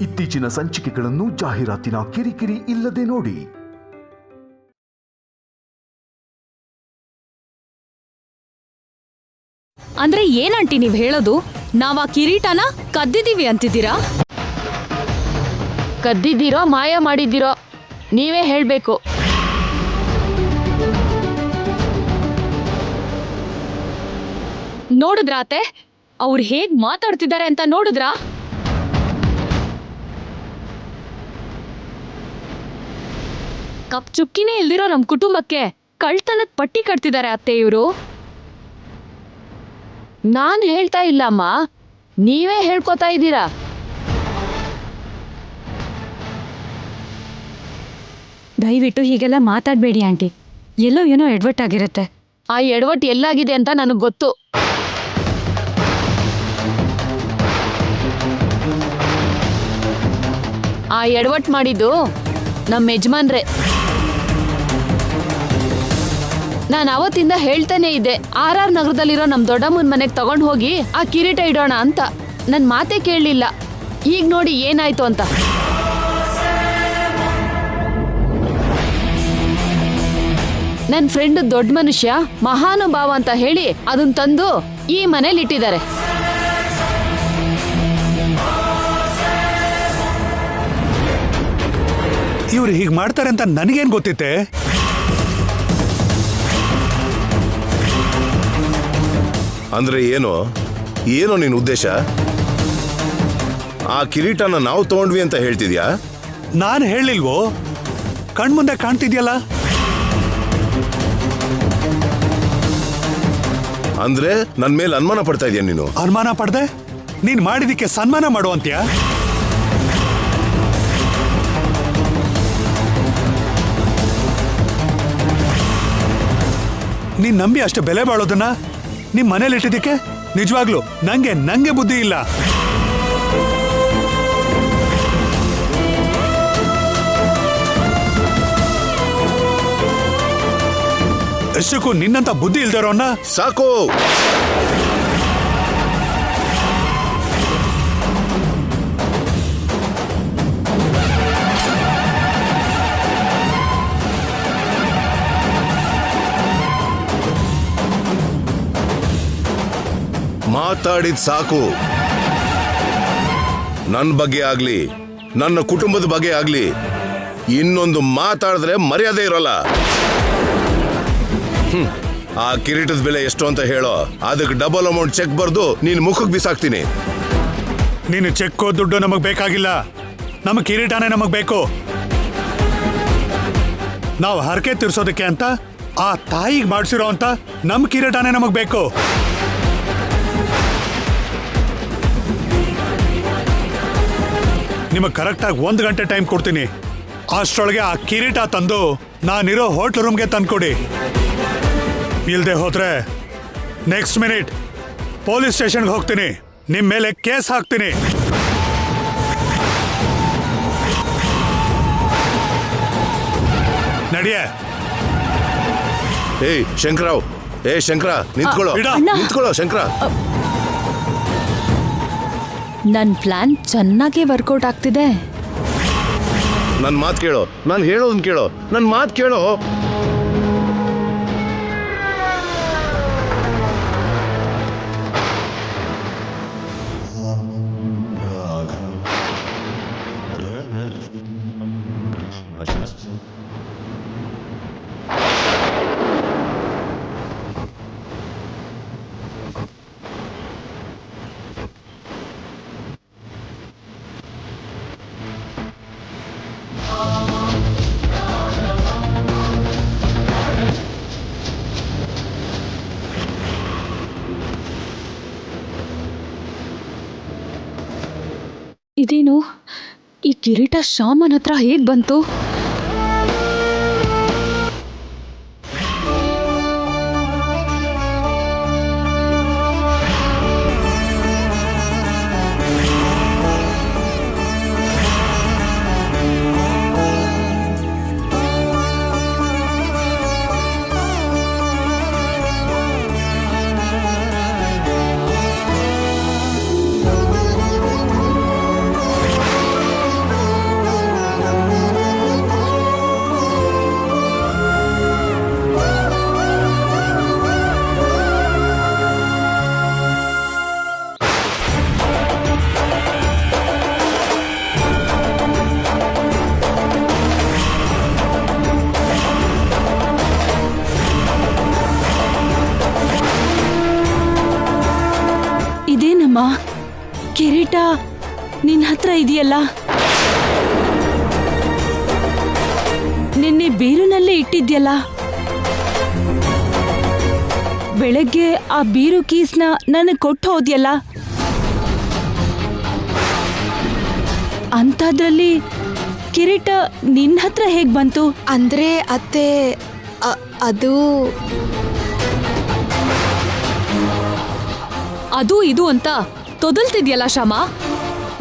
ಇತ್ತೀಚಿನ ಸಂಚಿಕೆಗಳನ್ನು ಜಾಹೀರಾತಿನ ಕಿರಿಕಿರಿ ಇಲ್ಲದೆ ನೋಡಿ. ಅಂದ್ರೆ ಏನಂಟಿ ನೀವ್ ಹೇಳೋದು? ನಾವ್ ಆ ಕಿರೀಟನ ಕದ್ದಿದೀವಿ ಅಂತಿದ್ದೀರಾ? ಕದ್ದಿದ್ದೀರೋ ಮಾಯ ಮಾಡಿದ್ದೀರೋ ನೀವೇ ಹೇಳ್ಬೇಕು. ನೋಡಿದ್ರಾ ಅತ್ತೆ, ಅವ್ರು ಹೇಗ್ ಮಾತಾಡ್ತಿದ್ದಾರೆ ಅಂತ ನೋಡಿದ್ರಾ? ಕಪ್ ಚುಕ್ಕಿನೇ ಇಲ್ದಿರೋ ನಮ್ ಕುಟುಂಬಕ್ಕೆ ಕಳ್ತನದ ಪಟ್ಟಿ ಕಟ್ತಿದ್ದಾರೆ ಅತ್ತೆ ಇವರು. ನಾನು ಹೇಳ್ತಾ ಇಲ್ಲಮ್ಮ, ನೀವೇ ಹೇಳ್ಕೊತಾ ಇದ್ದೀರಾ. ದಯವಿಟ್ಟು ಹೀಗೆಲ್ಲ ಮಾತಾಡಬೇಡಿ ಆಂಟಿ, ಎಲ್ಲೋ ಏನೋ ಎಡವಟ್ಟಾಗಿರುತ್ತೆ. ಆ ಎಡವಟ್ಟು ಎಲ್ಲಾಗಿದೆ ಅಂತ ನನಗೆ ಗೊತ್ತು. ಆ ಎಡವಟ್ಟು ಮಾಡಿದ್ದು ನಮ್ಮ ಯಜಮಾನ್ರೆ. ನಾನು ಅವತ್ತಿಂದ ಹೇಳ್ತಾನೆ ಇದ್ದೆ, RR ನಗರದಲ್ಲಿರೋ ನಮ್ಮ ದೊಡ್ಡಮ್ಮನ ಮನೆಗೆ ತಗೊಂಡು ಹೋಗಿ ಆ ಕಿರೀಟ ಇಡೋಣ ಅಂತ. ನನ್ನ ಮಾತೇ ಕೇಳಲಿಲ್ಲ. ಈಗ ನೋಡಿ ಏನಾಯ್ತು ಅಂತ. ನನ್ನ ಫ್ರೆಂಡ್ ದೊಡ್ಡ ಮನುಷ್ಯ ಮಹಾನುಭಾವ ಅಂತ ಹೇಳಿ ಅದನ್ನ ತಂದು ಈ ಮನೇಲಿ ಇಟ್ಟಿದ್ದಾರೆ. ಇವ್ರು ಹೀಗೆ ಮಾಡ್ತಾರೆ ಅಂತ ನನಗೇನು ಗೊತ್ತಿತ್ತೆ? ಅಂದ್ರೆ ಏನೋ ನಿನ್ನ ಉದ್ದೇಶ? ಆ ಕಿರೀಟನ ನಾವು ತಗೊಂಡ್ವಿ ಅಂತ ಹೇಳ್ತಿದ್ಯಾ? ನಾನು ಹೇಳಿಲ್ವೋ? ಕಣ್ಮುಂದೆ ಕಾಣ್ತಿದ್ಯಲ್ಲ. ಅಂದ್ರೆ ನನ್ ಮೇಲೆ ಅನುಮಾನ ಪಡ್ತಾ ಇದೀಯ ನೀನು? ಅನುಮಾನ ಪಡ್ದೆ ನೀನ್ ಮಾಡಿದಕ್ಕೆ ಸನ್ಮಾನ ಮಾಡುವಂತ್ಯ? ನೀನ್ ನಂಬಿ ಅಷ್ಟು ಬೆಲೆ ಬಾಳೋದನ್ನ ನಿಮ್ ಮನೇಲಿ ಇಟ್ಟಿದ್ದಕ್ಕೆ ನಿಜವಾಗ್ಲು ನಂಗೆ ಬುದ್ಧಿ ಇಲ್ಲ. ಎಷ್ಟಕ್ಕೂ ನಿನ್ನಂತ ಬುದ್ಧಿ ಇಲ್ದಿರೋನ್ನ ಸಾಕು. ಮಾತಾಡಿದ್ ಸಾಕು. ನನ್ನ ಬಗ್ಗೆ ಆಗ್ಲಿ ನನ್ನ ಕುಟುಂಬದ ಬಗ್ಗೆ ಆಗ್ಲಿ ಇನ್ನೊಂದು ಮಾತಾಡಿದ್ರೆ ಮರ್ಯಾದೆ ಇರೋಲ್ಲ. ಆ ಕಿರೀಟದ ಬೆಲೆ ಎಷ್ಟು ಅಂತ ಹೇಳೋ, ಅದಕ್ಕೆ ಡಬಲ್ ಅಮೌಂಟ್ ಚೆಕ್ ಬರ್ದು ನೀನ್ ಮುಖಕ್ಕೆ ಬಿಸಾಕ್ತೀನಿ. ನೀನು ಚೆಕ್ಕೋ ದುಡ್ಡು ನಮಗ್ ಬೇಕಾಗಿಲ್ಲ, ನಮ್ಮ ಕಿರೀಟನೇ ನಮಗ್ ಬೇಕು. ನಾವು ಹರಕೆ ತೀರ್ಸೋದಕ್ಕೆ ಅಂತ ಆ ತಾಯಿಗೆ ಮಾಡಿಸಿರೋ ಅಂತ ನಮ್ಮ ಕಿರೀಟನೇ ನಮಗ್ ಬೇಕು. ನಿಮಗೆ ಕರೆಕ್ಟಾಗಿ 1 ಗಂಟೆ ಟೈಮ್ ಕೊಡ್ತೀನಿ. ಅಷ್ಟರೊಳಗೆ ಆ ಕಿರೀಟ ತಂದು ನಾನಿರೋ ಹೋಟ್ಲ್ ರೂಮ್ಗೆ ತಂದ್ಕೊಡಿ. ಇಲ್ದೆ ಹೋದ್ರೆ ನೆಕ್ಸ್ಟ್ ಮಿನಿಟ್ ಪೊಲೀಸ್ ಸ್ಟೇಷನ್ಗೆ ಹೋಗ್ತೀನಿ, ನಿಮ್ಮ ಮೇಲೆ ಕೇಸ್ ಹಾಕ್ತೀನಿ. ನಡಿಯೇ. ಶಂಕರಾವ್, ಶಂಕರ ನಿಂತ್ಕೊಳ್ಳೋ ಶಂಕರ. ನನ್ ಪ್ಲಾನ್ ಚೆನ್ನಾಗಿ ವರ್ಕೌಟ್ ಆಗ್ತಿದೆ. ನನ್ನ ಮಾತು ಕೇಳೋ, ನಾನು ಹೇಳೋದನ್ನ ಕೇಳೋ, ನನ್ನ ಮಾತು ಕೇಳೋ. ಇದೇನು ಈ ಕಿರೀಟ ಶ್ಯಾಮನ್ ಹತ್ರ ಹೇಗ್ ಬಂತು? ಥರ ಇದೆಯಲ್ಲ. ನಿನ್ನೆ ಬೀರುನಲ್ಲೇ ಇಟ್ಟಿದ್ಯಲ್ಲ. ಬೆಳಗ್ಗೆ ಆ ಬೀರು ಕೀಸ್ನ ನನಗೆ ಕೊಟ್ಟು ಹೋದ್ಯಲ್ಲ. ಅಂಥದ್ರಲ್ಲಿ ಕಿರೀಟ ನಿನ್ನ ಹತ್ರ ಹೇಗೆ ಬಂತು? ಅಂದ್ರೆ ಅತ್ತೆ ಅದು ಅದು ಇದು ಅಂತ ತೊದಲ್ತಿದ್ಯಲ್ಲ ಶ್ಯಾಮ.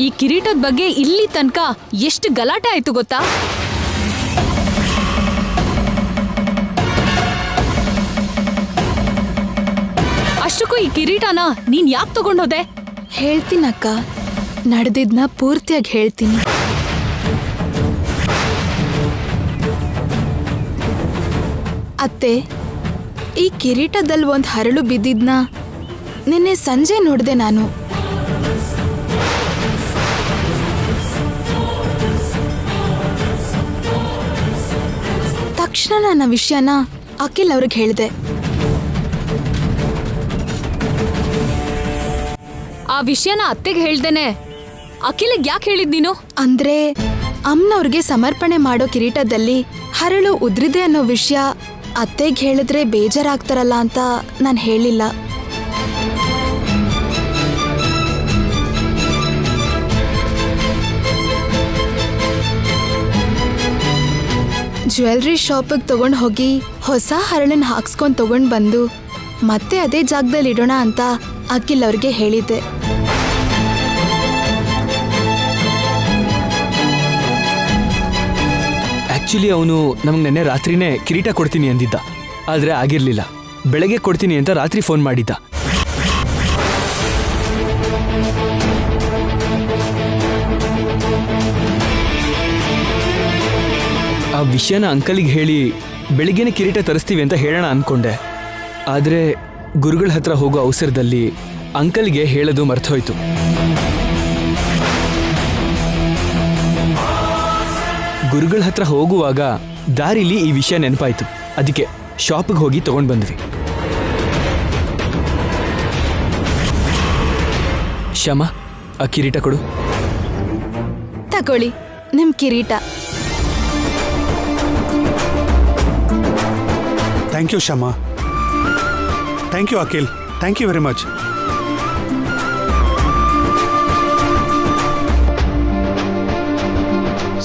ಈ ಕಿರೀಟದ ಬಗ್ಗೆ ಇಲ್ಲಿ ತನಕ ಎಷ್ಟು ಗಲಾಟೆ ಆಯ್ತು ಗೊತ್ತಾ? ಅಷ್ಟಕ್ಕೂ ಈ ಕಿರೀಟನ ನೀನ್ ಯಾಕೆ ತಗೊಂಡೋದೆ? ಹೇಳ್ತೀನಕ್ಕ, ನಡೆದಿದ್ನ ಪೂರ್ತಿಯಾಗಿ ಹೇಳ್ತೀನಿ. ಅತ್ತೆ, ಈ ಕಿರೀಟದಲ್ಲಿ ಒಂದು ಹರಳು ಬಿದ್ದಿದ್ನ ನಿನ್ನೆ ಸಂಜೆ ನೋಡಿದೆ ನಾನು. ತಕ್ಷಣ ನನ್ನ ವಿಷಯನ ಅಖಿಲ್ ಅವ್ರಿಗೆ ಹೇಳಿದೆ. ಆ ವಿಷಯನ ಅತ್ತೆಗೆ ಹೇಳ್ದೇನೆ ಅಖಿಲಿಗೆ ಯಾಕೆ ಹೇಳಿದ್ ನೀನು? ಅಂದ್ರೆ ಅಮ್ಮನವ್ರಿಗೆ ಸಮರ್ಪಣೆ ಮಾಡೋ ಕಿರೀಟದಲ್ಲಿ ಹರಳು ಉದ್ರಿದೆ ಅನ್ನೋ ವಿಷಯ ಅತ್ತೆಗೆ ಹೇಳಿದ್ರೆ ಬೇಜಾರಾಗ್ತಾರಲ್ಲ ಅಂತ ನಾನು ಹೇಳಿಲ್ಲ. ಜ್ಯುವೆಲ್ರಿ ಶಾಪಿಗೆ ತಗೊಂಡು ಹೋಗಿ ಹೊಸ ಹರಳನ್ನ ಹಾಕ್ಸ್ಕೊಂಡು ತಗೊಂಡು ಬಂದು ಮತ್ತೆ ಅದೇ ಜಾಗದಲ್ಲಿ ಇಡೋಣ ಅಂತ ಅಖಿಲ್ ಅವ್ರಿಗೆ ಹೇಳಿದ್ದೆ. ಆ್ಯಕ್ಚುಲಿ ಅವನು ನಮಗೆ ನೆನ್ನೆ ರಾತ್ರಿನೇ ಕಿರೀಟ ಕೊಡ್ತೀನಿ ಅಂದಿದ್ದ. ಆದರೆ ಆಗಿರಲಿಲ್ಲ. ಬೆಳಗ್ಗೆ ಕೊಡ್ತೀನಿ ಅಂತ ರಾತ್ರಿ ಫೋನ್ ಮಾಡಿದ್ದ. ಆ ವಿಷಯನ ಅಂಕಲಿಗೆ ಹೇಳಿ ಬೆಳಿಗ್ಗೆನೇ ಕಿರೀಟ ತರಿಸ್ತೀವಿ ಅಂತ ಹೇಳೋಣ ಅಂದ್ಕೊಂಡೆ. ಆದರೆ ಗುರುಗಳ ಹತ್ರ ಹೋಗೋ ಅವಸರದಲ್ಲಿ ಅಂಕಲ್ಗೆ ಹೇಳೋದು ಮರ್ತೋಯ್ತು. ಗುರುಗಳ ಹತ್ರ ಹೋಗುವಾಗ ದಾರಿಲಿ ಈ ವಿಷಯ ನೆನಪಾಯ್ತು. ಅದಕ್ಕೆ ಶಾಪಿಗೆ ಹೋಗಿ ತಗೊಂಡು ಬಂದ್ವಿ. ಶ್ಯಾಮ, ಆ ಕಿರೀಟ ಕೊಡು. ತಗೊಳ್ಳಿ ನಿಮ್ ಕಿರೀಟ. Thank you Shyama. Thank you Akhil. Thank you very much.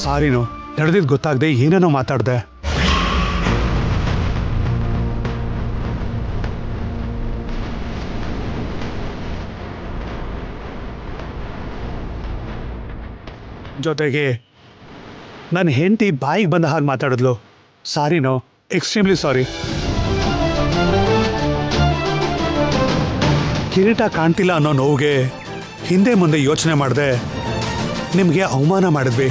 ಸಾರಿನೋ, ನಡೆದಿದ್ದು ಗೊತ್ತಾಗದೆ ಏನೇನೋ ಮಾತಾಡ್ದೆ. ಜೊತೆಗೆ ನನ್ನ ಹೆಂಡತಿ ಬಾಯಿಗೆ ಬಂದ ಹಾಗೆ ಮಾತಾಡಿದ್ಲು. ಸಾರಿನೋ, ಎಕ್ಸ್ಟ್ರೀಮ್ಲಿ ಸಾರಿ. ಕಿರೀಟ ಕಾಣ್ತಿಲ್ಲ ಅನ್ನೋ ನೋವಿಗೆ ಹಿಂದೆ ಮುಂದೆ ಯೋಚನೆ ಮಾಡದೆ ನಿಮಗೆ ಅವಮಾನ ಮಾಡಿದ್ವಿ.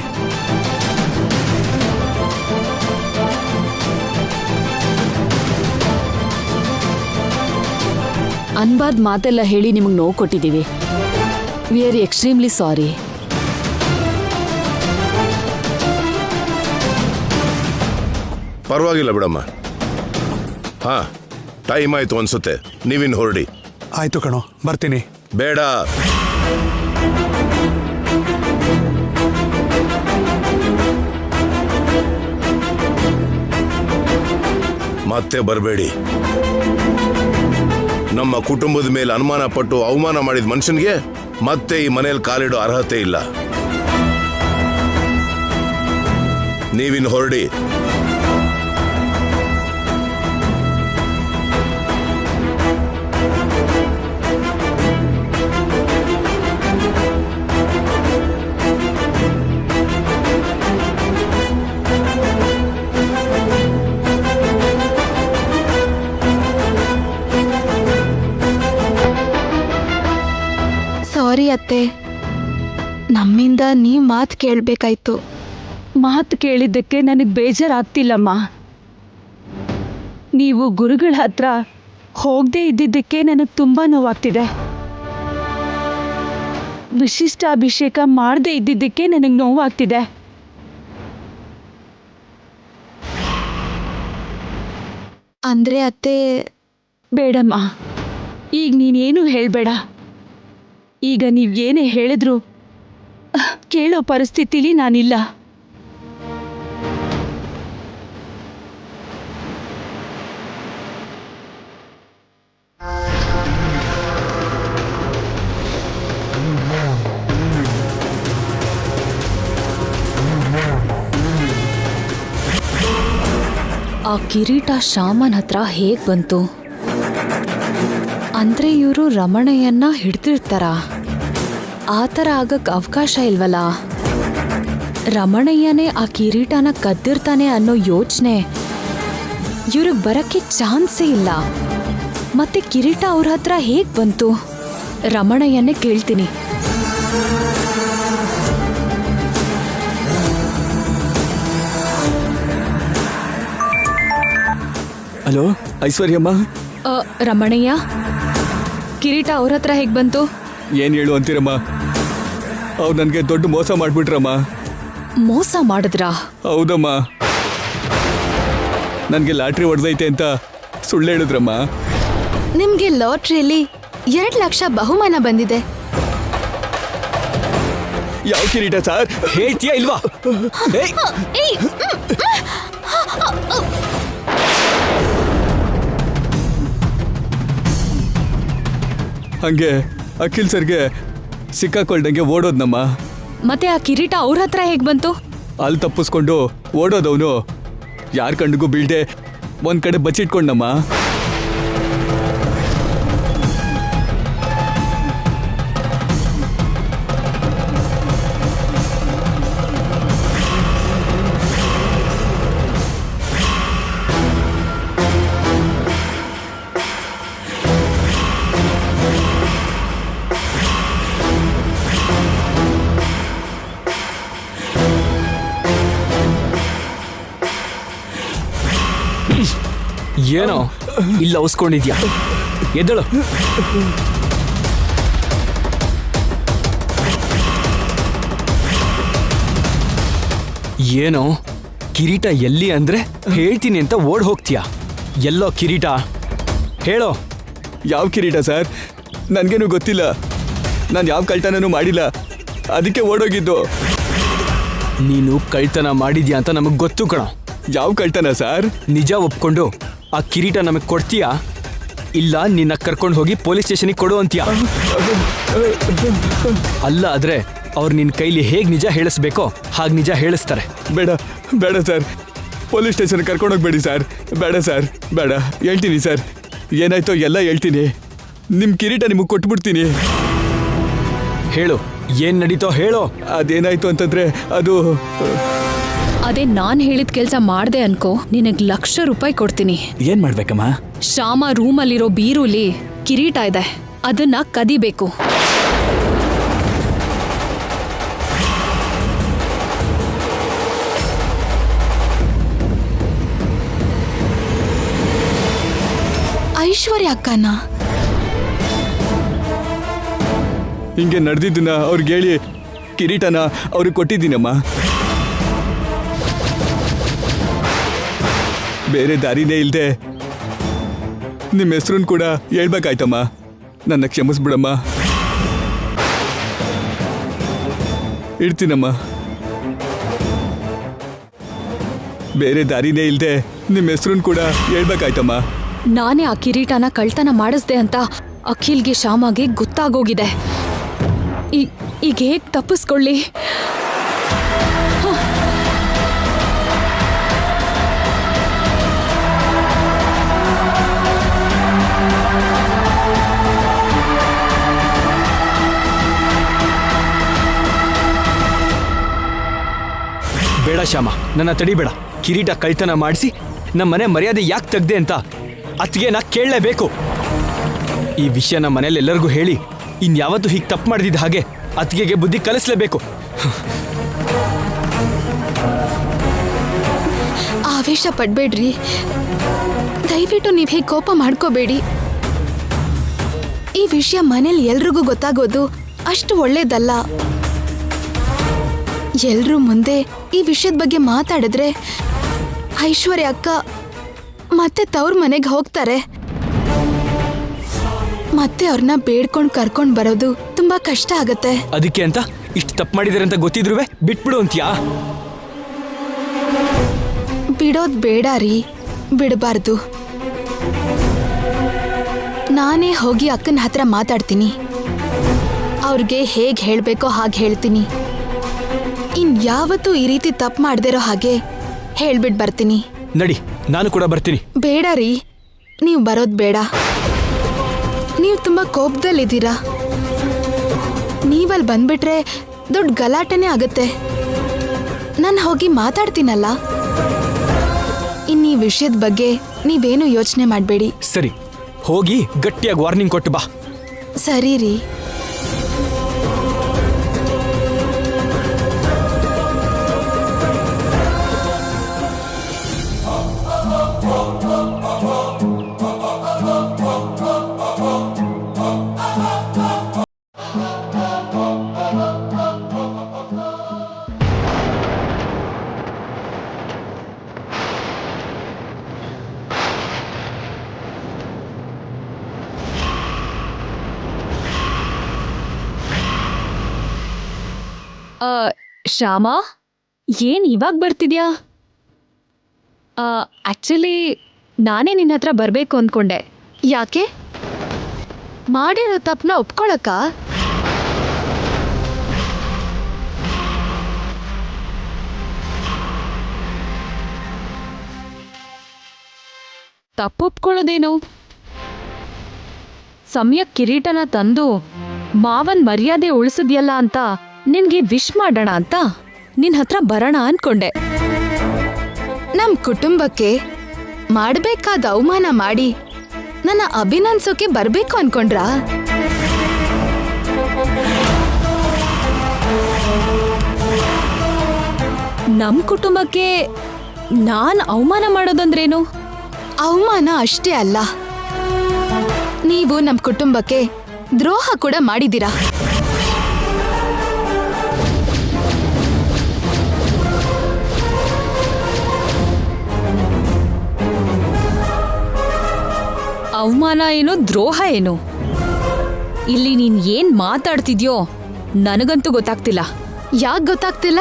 ಅನ್ಬಾರ್ದು ಮಾತೆಲ್ಲ ಹೇಳಿ ನಿಮಗೆ ನೋವು ಕೊಟ್ಟಿದ್ದೀವಿ. We are extremely sorry. ಪರವಾಗಿಲ್ಲ ಬಿಡಮ್ಮ. ಹಾ, ಟೈಮ್ ಆಯ್ತು ಅನ್ಸುತ್ತೆ. ನೀವಿನ್ ಹೊರಡಿ. ಆಯ್ತು ಕಣೋ, ಬರ್ತೀನಿ. ಬೇಡ, ಮತ್ತೆ ಬರಬೇಡಿ. ನಮ್ಮ ಕುಟುಂಬದ ಮೇಲೆ ಅನುಮಾನ ಪಟ್ಟು ಅವಮಾನ ಮಾಡಿದ ಮನುಷ್ಯನಿಗೆ ಮತ್ತೆ ಈ ಮನೆಯಲ್ಲಿ ಕಾಲಿಡೋ ಅರ್ಹತೆ ಇಲ್ಲ. ನೀವಿನ್ ಹೊರಡಿ. ಸಾರಿ ಅತ್ತೆ, ನಮ್ಮಿಂದ ನೀವು ಮಾತು ಕೇಳಬೇಕಾಯ್ತು. ಮಾತು ಕೇಳಿದ್ದಕ್ಕೆ ನನಗೆ ಬೇಜಾರಾಗ್ತಿಲ್ಲಮ್ಮ. ನೀವು ಗುರುಗಳ ಹತ್ರ ಹೋಗದೆ ಇದ್ದಿದ್ದಕ್ಕೆ ನನಗೆ ತುಂಬ ನೋವಾಗ್ತಿದೆ. ವಿಶಿಷ್ಟ ಅಭಿಷೇಕ ಮಾಡದೆ ಇದ್ದಿದ್ದಕ್ಕೆ ನನಗೆ ನೋವಾಗ್ತಿದೆ. ಅಂದ್ರೆ ಅತ್ತೆ, ಬೇಡಮ್ಮ, ಈಗ ನೀನೇನು ಹೇಳಬೇಡ. ಈಗ ನೀವು ಏನೇ ಹೇಳಿದ್ರು ಕೇಳೋ ಪರಿಸ್ಥಿತಿಲಿ ನಾನಿಲ್ಲ. ಆ ಕಿರೀಟ ಶ್ಯಾಮನ್ ಹತ್ರ ಹೇಗ್ ಬಂತು? ಅಂದ್ರೆ ಇವರು ರಮಣಯ್ಯನ್ನ ಹಿಡ್ದಿರ್ತಾರ? ಆ ಥರ ಆಗಕ್ಕೆ ಅವಕಾಶ ಇಲ್ವಲ್ಲ. ರಮಣಯ್ಯನೇ ಆ ಕಿರೀಟನ ಕದ್ದಿರ್ತಾನೆ ಅನ್ನೋ ಯೋಚನೆ ಇವ್ರಿಗೆ ಬರಕ್ಕೆ ಚಾನ್ಸೇ ಇಲ್ಲ. ಮತ್ತೆ ಕಿರೀಟ ಅವ್ರ ಹತ್ರ ಹೇಗ್ ಬಂತು? ರಮಣಯ್ಯನೇ ಕೇಳ್ತೀನಿ. ಹಲೋ ಐಶ್ವರ್ಯಮ್ಮ. ರಮಣಯ್ಯ, ಕಿರೀಟ ಅವ್ರ ಹತ್ರ ಹೇಗ್ ಬಂತು? ಏನು ಹೇಳು ಅಂತೀರಮ್ಮ? ಅವ್ರು ನನಗೆ ದೊಡ್ಡ ಮೋಸ ಮಾಡಿಬಿಟ್ರಮ್ಮ. ಮೋಸ ಮಾಡಿದ್ರಾ? ಹೌದಮ್ಮ, ನನಗೆ ಲಾಟ್ರಿ ಹೊಡೆದೈತೆ ಅಂತ ಸುಳ್ಳು ಹೇಳಿದ್ರಮ್ಮ. ನಿಮ್ಗೆ ಲಾಟ್ರಿಯಲ್ಲಿ 2 ಲಕ್ಷ ಬಹುಮಾನ ಬಂದಿದೆ. ಯಾವ ಕಿರೀಟ ಸರ್? ಹೇಳ್ತೀಯಾ ಇಲ್ವಾ? ಹಂಗೆ ಅಖಿಲ್ ಸರ್ಗೆ ಸಿಕ್ಕಾಕೊಳ್ದಂಗೆ ಓಡೋದ್ನಮ್ಮ. ಮತ್ತೆ ಆ ಕಿರೀಟ ಅವ್ರ ಹತ್ರ ಹೇಗ್ ಬಂತು? ಅಲ್ಲಿ ತಪ್ಪಿಸ್ಕೊಂಡು ಓಡೋದವನು ಯಾರ ಕಣ್ಣಿಗೂ ಬೀಳ್ದೆ ಒಂದ್ ಕಡೆ ಬಚ್ಚಿಟ್ಕೊಂಡಮ್ಮ. ಏನೋ ಇಲ್ಲ ಉಸ್ಕೊಂಡಿದ್ಯಾ? ಎದ್ದಳು. ಏನೋ ಕಿರೀಟ ಎಲ್ಲಿ ಅಂದ್ರೆ ಹೇಳ್ತೀನಿ ಅಂತ ಓಡ್ ಹೋಗ್ತೀಯಾ? ಎಲ್ಲೋ ಕಿರೀಟ ಹೇಳೋ. ಯಾವ ಕಿರೀಟ ಸರ್? ನನಗೇನು ಗೊತ್ತಿಲ್ಲ. ನಾನು ಯಾವ ಕಳ್ತನೂ ಮಾಡಿಲ್ಲ, ಅದಕ್ಕೆ ಓಡೋಗಿದ್ದು. ನೀನು ಕಳ್ತನ ಮಾಡಿದ್ಯಾ ಅಂತ ನಮಗೆ ಗೊತ್ತು ಕಣೋ. ಯಾವ ಕಳ್ತನ ಸರ್? ನಿಜ ಒಪ್ಕೊಂಡು ಆ ಕಿರೀಟ ನಮಗೆ ಕೊಡ್ತೀಯಾ, ಇಲ್ಲ ನಿನ್ನ ಕರ್ಕೊಂಡು ಹೋಗಿ ಪೊಲೀಸ್ ಸ್ಟೇಷನಿಗೆ ಕೊಡು ಅಂತೀಯಾ? ಅಲ್ಲ ಆದ್ರೆ ಅವ್ರು ನಿನ್ನ ಕೈಲಿ ಹೇಗೆ ನಿಜ ಹೇಳಿಸ್ಬೇಕೋ ಹಾಗೆ ನಿಜ ಹೇಳಿಸ್ತಾರೆ. ಬೇಡ ಬೇಡ ಸರ್, ಪೊಲೀಸ್ ಸ್ಟೇಷನ್ ಕರ್ಕೊಂಡೋಗ್ಬೇಡಿ ಸರ್. ಬೇಡ ಸರ್, ಬೇಡ. ಹೇಳ್ತೀನಿ ಸರ್, ಏನಾಯ್ತೋ ಎಲ್ಲ ಹೇಳ್ತೀನಿ. ನಿಮ್ಮ ಕಿರೀಟ ನಿಮಗೆ ಕೊಟ್ಬಿಡ್ತೀನಿ. ಹೇಳು, ಏನ್ ನಡೀತೋ ಹೇಳೋ. ಅದೇನಾಯ್ತು ಅಂತಂದ್ರೆ ಅದು ಅದೇ ನಾನ್ ಹೇಳಿದ ಕೆಲ್ಸ ಮಾಡ್ದೆ ಅನ್ಕೋ, ನಿನಗ್ ₹1,00,000 ಕೊಡ್ತೀನಿ. ಏನ್ ಮಾಡ್ಬೇಕಮ್ಮ? ಶ್ಯಾಮ ರೂಮಲ್ಲಿರೋ ಬೀರುಲಿ ಕಿರೀಟ ಇದೆ, ಅದನ್ನ ಕದಿಬೇಕು. ಐಶ್ವರ್ಯ ಅಕ್ಕನ ಹಿಂಗೆ ನಡೆದಿದ್ದನ್ನ ಅವ್ರಿಗೆ ಹೇಳಿ ಕಿರೀಟನ ಅವ್ರಿಗೆ ಕೊಟ್ಟಿದ್ದೀನಮ್ಮ. ಬೇರೆ ದಾರಿನೇ ಇಲ್ಲದೆ ನಿಮ್ಮ ಹೆಸರನ್ನು ಕೂಡ ಹೇಳ್ಬೇಕಾಯ್ತಮ್ಮ. ನನ್ನ ಕ್ಷಮಿಸ್ಬಿಡಮ್ಮ. ಇಡ್ತೀನಮ್ಮ. ಬೇರೆ ದಾರಿನೇ ಇಲ್ಲದೆ ನಿಮ್ಮ ಹೆಸರನ್ನು ಕೂಡ ಹೇಳ್ಬೇಕಾಯ್ತಮ್ಮ. ನಾನೇ ಆ ಕಿರೀಟನ ಕಳ್ತನ ಮಾಡಿಸ್ದೆ ಅಂತ ಅಖಿಲ್ಗೆ ಶ್ಯಾಮಗೆ ಗೊತ್ತಾಗೋಗಿದೆ. ಈಗ ಹೇಗ್ ತಪ್ಪಿಸ್ಕೊಳ್ಳಿ? ಬೇಡ ಶ್ಯಾಮ, ನನ್ನ ತಡಿಬೇಡ. ಕಿರೀಟ ಕಳ್ತನ ಮಾಡಿಸಿ ನಮ್ಮ ಮನೆ ಮರ್ಯಾದೆ ಯಾಕೆ ತೆಗ್ದೆ ಅಂತ ಅತ್ತಿಗೆ ನಾ ಕೇಳಲೇಬೇಕು. ಈ ವಿಷಯ ನಮ್ಮ ಮನೇಲಿ ಎಲ್ಲರಿಗೂ ಹೇಳಿ ಇನ್ಯಾವತ್ತೂ ಹೀಗೆ ತಪ್ಪು ಮಾಡಿದ ಹಾಗೆ ಅತ್ತಿಗೆಗೆ ಬುದ್ಧಿ ಕಲಿಸ್ಲೇಬೇಕು. ಆವೇಶ ಪಡ್ಬೇಡ್ರಿ, ದಯವಿಟ್ಟು ನೀವು ಹೇಗೆ ಕೋಪ ಮಾಡ್ಕೋಬೇಡಿ. ಈ ವಿಷಯ ಮನೇಲಿ ಎಲ್ರಿಗೂ ಗೊತ್ತಾಗೋದು ಅಷ್ಟು ಒಳ್ಳೇದಲ್ಲ. ಎಲ್ರೂ ಮುಂದೆ ಈ ವಿಷಯದ ಬಗ್ಗೆ ಮಾತಾಡಿದ್ರೆ ಐಶ್ವರ್ಯ ಅಕ್ಕ ಮತ್ತೆ ತವ್ರ ಮನೆಗೆ ಹೋಗ್ತಾರೆ. ಮತ್ತೆ ಅವ್ರನ್ನ ಬೇಡ್ಕೊಂಡು ಕರ್ಕೊಂಡು ಬರೋದು ತುಂಬಾ ಕಷ್ಟ ಆಗತ್ತೆ. ಅದಕ್ಕೆ ಅಂತ ಇಷ್ಟು ತಪ್ಪು ಮಾಡಿದಾರೆ ಅಂತ ಗೊತ್ತಿದ್ರು ಬಿಟ್ಬಿಡು ಅಂತ್ಯಾ? ಬಿಡೋದ್ ಬೇಡ ರೀ, ಬಿಡಬಾರ್ದು. ನಾನೇ ಹೋಗಿ ಅಕ್ಕನ ಹತ್ರ ಮಾತಾಡ್ತೀನಿ. ಅವ್ರಿಗೆ ಹೇಗೆ ಹೇಳಬೇಕೋ ಹಾಗೆ ಹೇಳ್ತೀನಿ. ಇನ್ಯಾವತ್ತೂ ಈ ರೀತಿ ತಪ್ಪು ಮಾಡ್ದಿರೋ ಹಾಗೆ ಹೇಳ್ಬಿಟ್ಟು ಬರ್ತೀನಿ. ನಡಿ, ನಾನು ಕೂಡ ಬರ್ತೀನಿ. ಬೇಡ ರೀ, ನೀವು ಬರೋದು ಬೇಡ. ನೀವು ತುಂಬ ಕೋಪದಲ್ಲಿದ್ದೀರಾ. ನೀವಲ್ಲಿ ಬಂದ್ಬಿಟ್ರೆ ದೊಡ್ಡ ಗಲಾಟೆನೇ ಆಗುತ್ತೆ. ನಾನು ಹೋಗಿ ಮಾತಾಡ್ತೀನಲ್ಲ. ಈ ವಿಷಯದ ಬಗ್ಗೆ ನೀವೇನು ಯೋಚನೆ ಮಾಡಬೇಡಿ. ಸರಿ, ಹೋಗಿ ಗಟ್ಟಿಯಾಗಿ ವಾರ್ನಿಂಗ್ ಕೊಟ್ಟು ಬಾ. ಸರಿ ರೀ. ಶ್ಯಾಮ, ಏನ್ ಇವಾಗ ಬರ್ತಿದ್ಯಾ? ಆಕ್ಚುಲಿ ನಾನೇ ನಿನ್ನ ಹತ್ರ ಬರಬೇಕು ಅಂದ್ಕೊಂಡೆ. ಯಾಕೆ? ಮಾಡಿರೋ ತಪ್ಪನ್ನ ಒಪ್ಕೊಳಕ್ಕ? ತಪ್ಪೊಪ್ಕೊಳ್ಳೋದೇನು? ಸಮಯಕ್ಕೆ ಕಿರೀಟನ ತಂದು ಮಾವನ್ ಮರ್ಯಾದೆ ಉಳಿಸಿದ್ಯಲ್ಲ ಅಂತ ನಿನ್ಗೆ ವಿಶ್ ಮಾಡೋಣ ಅಂತ ನಿನ್ ಹತ್ರ ಬರೋಣ ಅನ್ಕೊಂಡೆ. ನಮ್ ಕುಟುಂಬಕ್ಕೆ ಮಾಡಬೇಕಾದ ಅವಮಾನ ಮಾಡಿ ನನ್ನ ಅಭಿನಂದಿಸೋಕೆ ಬರ್ಬೇಕು ಅನ್ಕೊಂಡ್ರಾ? ನಮ್ ಕುಟುಂಬಕ್ಕೆ ನಾನ್ ಅವಮಾನ ಮಾಡೋದಂದ್ರೇನು? ಅವಮಾನ ಅಷ್ಟೇ ಅಲ್ಲ, ನೀವು ನಮ್ ಕುಟುಂಬಕ್ಕೆ ದ್ರೋಹ ಕೂಡ ಮಾಡಿದ್ದೀರಾ. ಅವಮಾನ ಏನು, ದ್ರೋಹ ಏನು? ಇಲ್ಲಿ ನೀನ್ ಏನ್ ಮಾತಾಡ್ತಿದ್ಯೋ ನನಗಂತೂ ಗೊತ್ತಾಗ್ತಿಲ್ಲ. ಯಾಕೆ ಗೊತ್ತಾಗ್ತಿಲ್ಲ?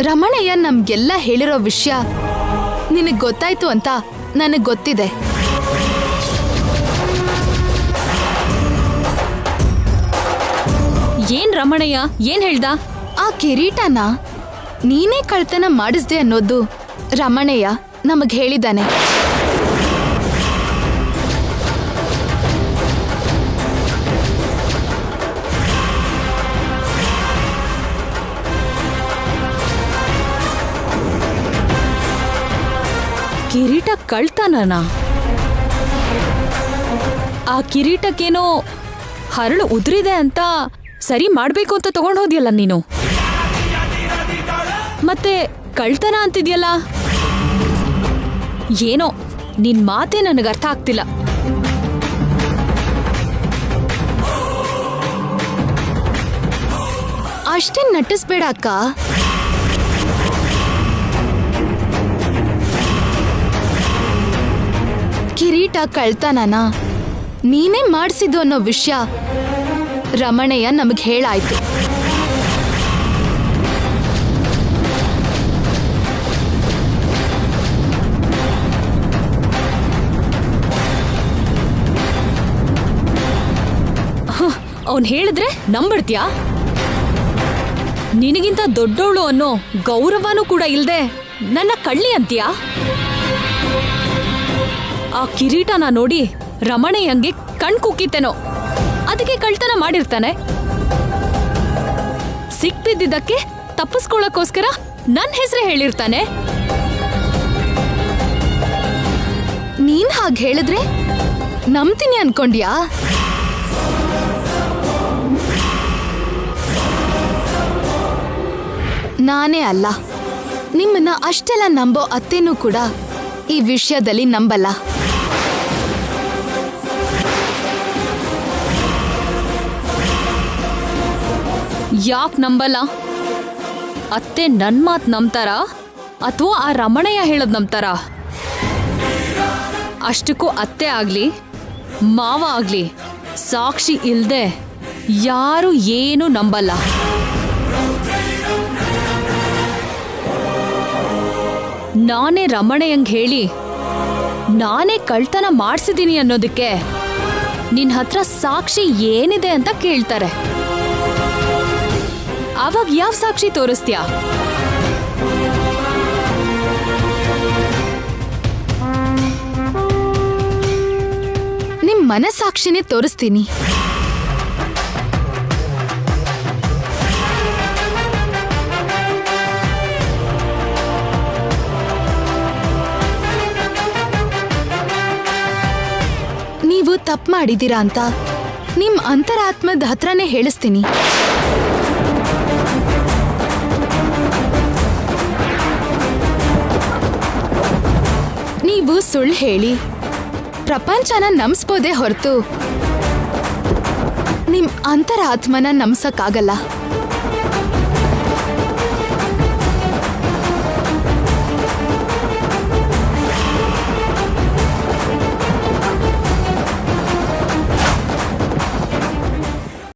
ರಮಣಯ್ಯ ನಮ್ಗೆಲ್ಲ ಹೇಳಿರೋ ವಿಷಯ ನಿನಗ್ ಗೊತ್ತಾಯ್ತು ಅಂತ ನನಗ್ ಗೊತ್ತಿದೆ. ಏನ್ ರಮಣಯ್ಯ ಏನ್ ಹೇಳ್ದ? ಆ ಕಿರೀಟನ ನೀನೇ ಕಳ್ತನ ಮಾಡಿಸ್ದೆ ಅನ್ನೋದು ರಮಣಯ್ಯ ನಮಗ್ ಹೇಳಿದ್ದಾನೆ. ಕಿರೀಟ ಕಳ್ತಾನನ? ಆ ಕಿರೀಟಕ್ಕೇನೋ ಹರಳು ಉದುರಿದೆ ಅಂತ ಸರಿ ಮಾಡ್ಬೇಕು ಅಂತ ತಗೊಂಡ್ ಹೋದ್ಯಲ್ಲ ನೀನು. ಮತ್ತೆ ಕಳ್ತನ ಅಂತಿದ್ಯಲ್ಲ? ಏನೋ ನಿನ್ ಮಾತೇ ನನಗೆ ಅರ್ಥ ಆಗ್ತಿಲ್ಲ. ಅಷ್ಟೇನ್ ನಟಿಸ್ಬೇಡ ಅಕ್ಕ. ಕಿರೀಟ ಕಳ್ತನನ ನೀನೇ ಮಾಡಿಸಿದ್ದು ಅನ್ನೋ ವಿಷಯ ರಮಣಯ್ಯ ನಮಗ್ ಹೇಳಾಯ್ತು. ಅವನ್ ಹೇಳಿದ್ರೆ ನಂಬಿಡ್ತೀಯಾ? ನಿನಗಿಂತ ದೊಡ್ಡವಳು ಅನ್ನೋ ಗೌರವನೂ ಕೂಡ ಇಲ್ದೆ ನನ್ನ ಕಳ್ಳಿ ಅಂತೀಯಾ? ಆ ಕಿರೀಟನ ನೋಡಿ ರಮಣಯ್ಯಂಗೆ ಕಣ್ ಕುಕ್ಕಿತೇನೋ, ಅದಕ್ಕೆ ಕಳ್ತನ ಮಾಡಿರ್ತಾನೆ. ಸಿಕ್ಬಿದ್ದಿದ್ದಕ್ಕೆ ತಪ್ಪಿಸ್ಕೊಳ್ಳೋಕೋಸ್ಕರ ನನ್ನ ಹೆಸರೇ ಹೇಳಿರ್ತಾನೆ. ನೀನ್ ಹಾಗೆ ಹೇಳಿದ್ರೆ ನಂಬ್ತೀನಿ ಅನ್ಕೊಂಡ್ಯಾ? ನಾನೇ ಅಲ್ಲ, ನಿಮ್ಮನ್ನ ಅಷ್ಟೆಲ್ಲ ನಂಬೋ ಅತ್ತೇನೂ ಕೂಡ ಈ ವಿಷಯದಲ್ಲಿ ನಂಬಲ್ಲ. ಯಾಕೆ ನಂಬಲ್ಲ? ಅತ್ತೆ ನನ್ ಮಾತು ನಂಬ್ತಾರ ಅಥವಾ ಆ ರಮಣಯ್ಯ ಹೇಳೋದ್ ನಂಬ್ತಾರ? ಅಷ್ಟಕ್ಕೂ ಅತ್ತೆ ಆಗ್ಲಿ ಮಾವ ಆಗ್ಲಿ ಸಾಕ್ಷಿ ಇಲ್ದೆ ಯಾರು ಏನು ನಂಬಲ್ಲ. ನಾನೇ ರಮಣಯ್ಯಂಗ್ ಹೇಳಿ ನಾನೇ ಕಳ್ತನ ಮಾಡ್ಸಿದೀನಿ ಅನ್ನೋದಕ್ಕೆ ನಿನ್ ಹತ್ರ ಸಾಕ್ಷಿ ಏನಿದೆ ಅಂತ ಕೇಳ್ತಾರೆ. ಅವಾಗ ಯಾವ ಸಾಕ್ಷಿ ತೋರಿಸ್ತೀಯಾ? ನಿಮ್ ಮನಸ್ಸಾಕ್ಷಿನೇ ತೋರಿಸ್ತೀನಿ. ನೀವು ತಪ್ಪು ಮಾಡಿದೀರಾ ಅಂತ ನಿಮ್ ಅಂತರಾತ್ಮದ ಹತ್ರನೇ ಹೇಳಿಸ್ತೀನಿ. ನೀವು ಸುಳ್ಳು ಹೇಳಿ ಪ್ರಪಂಚನ ನಂಬಿಸ್ಬೋದೇ ಹೊರತು ನಿಮ್ ಅಂತರಾತ್ಮನ ನಂಬ್ಸಕ್ಕಾಗಲ್ಲ.